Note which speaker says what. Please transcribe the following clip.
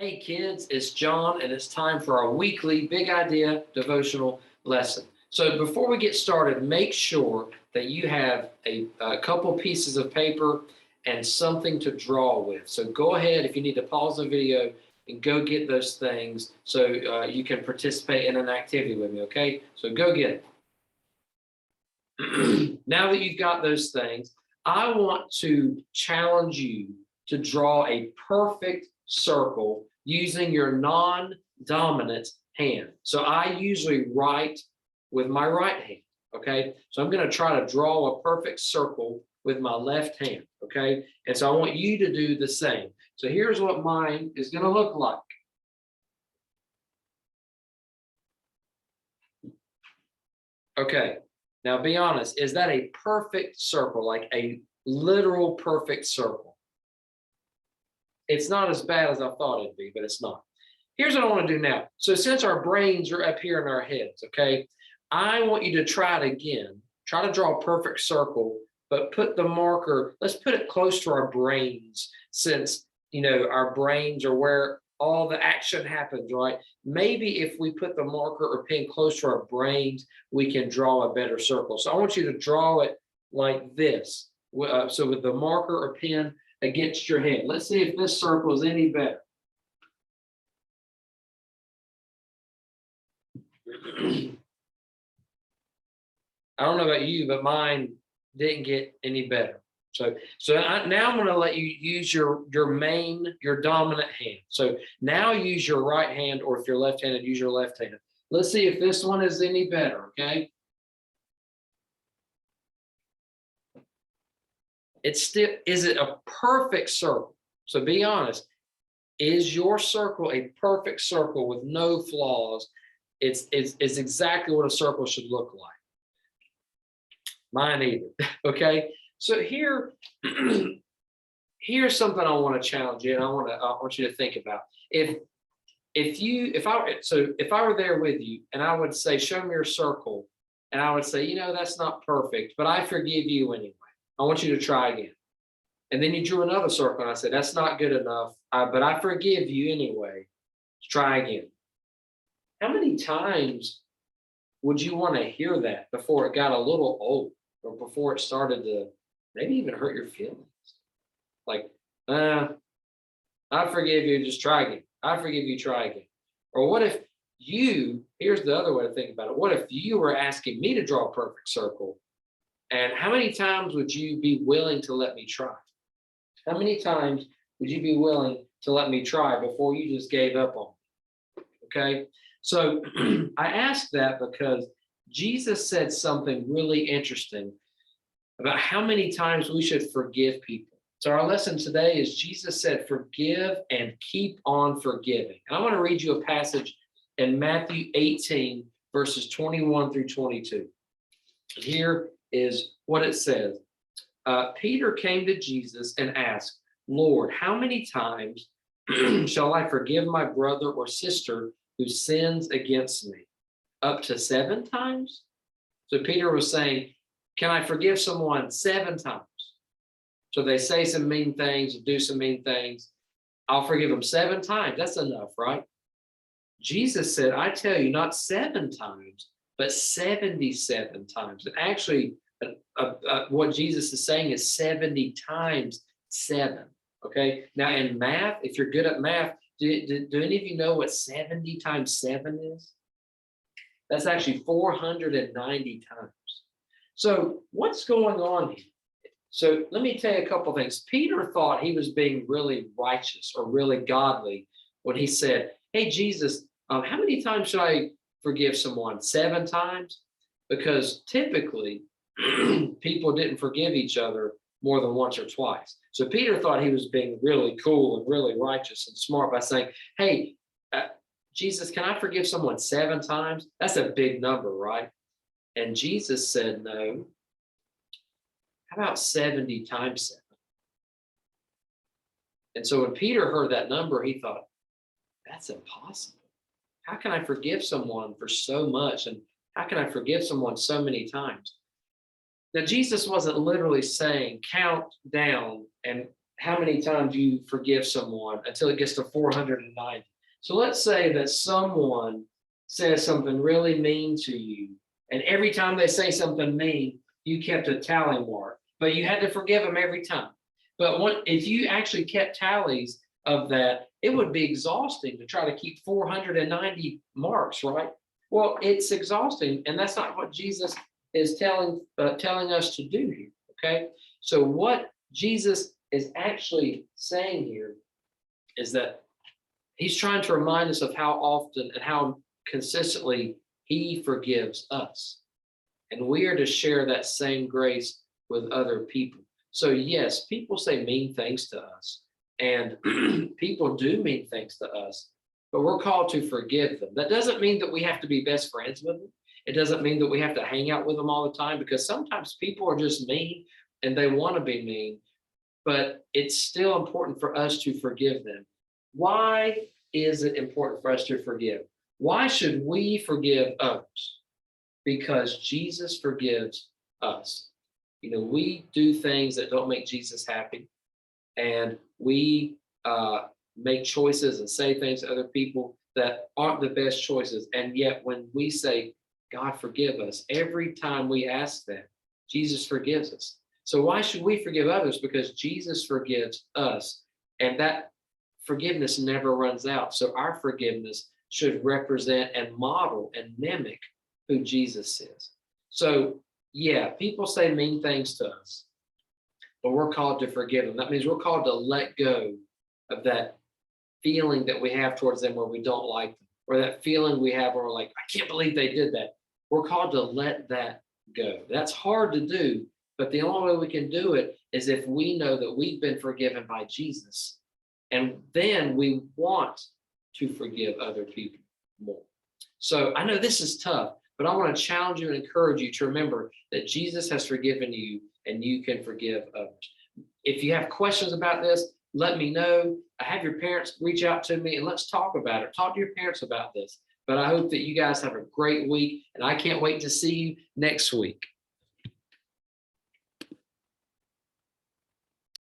Speaker 1: Hey kids, it's John, and it's time for our weekly Big Idea devotional lesson. So before we get started, make sure that you have a couple pieces of paper and something to draw with. So go ahead, if you need to pause the video and go get those things so you can participate in an activity with me, okay? So go get it. Now that you've got those things, I want to challenge you to draw a perfect circle using your non-dominant hand. So I usually write with my right hand, okay? So I'm going to try to draw a perfect circle with my left hand, okay? And so I want you to do the same. So here's what mine is going to look like. Okay, now be honest, is that a perfect circle, like a literal perfect circle? It's not as bad as I thought it'd be, but it's not. Here's what I want to do now. So since our brains are up here in our heads, okay, I want you to try it again. Try to draw a perfect circle, but put the marker, let's put it close to our brains, since, you know, our brains are where all the action happens, right? Maybe if we put the marker or pen close to our brains, we can draw a better circle. So I want you to draw it like this. So with the marker or pen against your head. Let's see if this circle is any better. I don't know about you, but mine didn't get any better. So now I'm going to let you use your dominant hand. So now use your right hand, or if you're left-handed, use your left hand. Let's see if this one is any better, okay? It's still, is it a perfect circle? So be honest. Is your circle a perfect circle with no flaws? It's exactly what a circle should look like. Mine either. Okay. So here's something I want to challenge you, and I want you to think about. If I were there with you and I would say, show me your circle, and I would say, you know, that's not perfect, but I forgive you anyway. I want you to try again. And then you drew another circle, and I said, that's not good enough, but I forgive you anyway. Let's try again. How many times would you want to hear that before it got a little old, or before it started to maybe even hurt your feelings? Like, I forgive you, just try again. I forgive you, try again. Or what if here's the other way to think about it. What if you were asking me to draw a perfect circle? And how many times would you be willing to let me try? How many times would you be willing to let me try before you just gave up on me? Okay. So I ask that because Jesus said something really interesting about how many times we should forgive people. So our lesson today is Jesus said, forgive and keep on forgiving. And I want to read you a passage in Matthew 18, verses 21 through 22. Here is what it says. Peter came to Jesus and asked, Lord, how many times shall I forgive my brother or sister who sins against me? Up to 7 times? So Peter was saying, can I forgive someone 7 times? So they say some mean things, do some mean things. I'll forgive them 7 times. That's enough, right? Jesus said, I tell you, not 7 times, but 77 times. And actually, what Jesus is saying is 70 times 7. Okay. Now in math, if you're good at math, do any of you know what 70 times 7 is? That's actually 490 times. So what's going on here? So let me tell you a couple of things. Peter thought he was being really righteous or really godly when he said, hey, Jesus, how many times should I forgive someone? 7 times? Because typically people didn't forgive each other more than once or twice. So Peter thought he was being really cool and really righteous and smart by saying, hey, Jesus, can I forgive someone 7 times? That's a big number, right? And Jesus said, no. How about 70 times 7? And so when Peter heard that number, he thought, that's impossible. How can I forgive someone for so much? And how can I forgive someone so many times? Now, Jesus wasn't literally saying count down and how many times you forgive someone until it gets to 490. So let's say that someone says something really mean to you, and every time they say something mean, you kept a tally mark, but you had to forgive them every time. But if you actually kept tallies of that, it would be exhausting to try to keep 490 marks, right? Well, it's exhausting, and that's not what Jesus is telling us to do here. Okay, so what Jesus is actually saying here is that he's trying to remind us of how often and how consistently he forgives us. And we are to share that same grace with other people. So, yes, people say mean things to us, and people do mean things to us, but we're called to forgive them. That doesn't mean that we have to be best friends with them. It doesn't mean that we have to hang out with them all the time, because sometimes people are just mean and they want to be mean, but it's still important for us to forgive them. Why is it important for us to forgive? Why should we forgive others? Because Jesus forgives us. You know, we do things that don't make Jesus happy, and we make choices and say things to other people that aren't the best choices. And yet, when we say, God, forgive us, every time we ask that, Jesus forgives us. So, why should we forgive others? Because Jesus forgives us, and that forgiveness never runs out. So, our forgiveness should represent and model and mimic who Jesus is. So, yeah, people say mean things to us, but we're called to forgive them. That means we're called to let go of that feeling that we have towards them where we don't like them, or that feeling we have where we're like, I can't believe they did that. We're called to let that go. That's hard to do, but the only way we can do it is if we know that we've been forgiven by Jesus. And then we want to forgive other people more. So I know this is tough, but I want to challenge you and encourage you to remember that Jesus has forgiven you and you can forgive others. If you have questions about this, let me know. I have your parents reach out to me and let's talk about it. Talk to your parents about this. But I hope that you guys have a great week, and I can't wait to see you next week.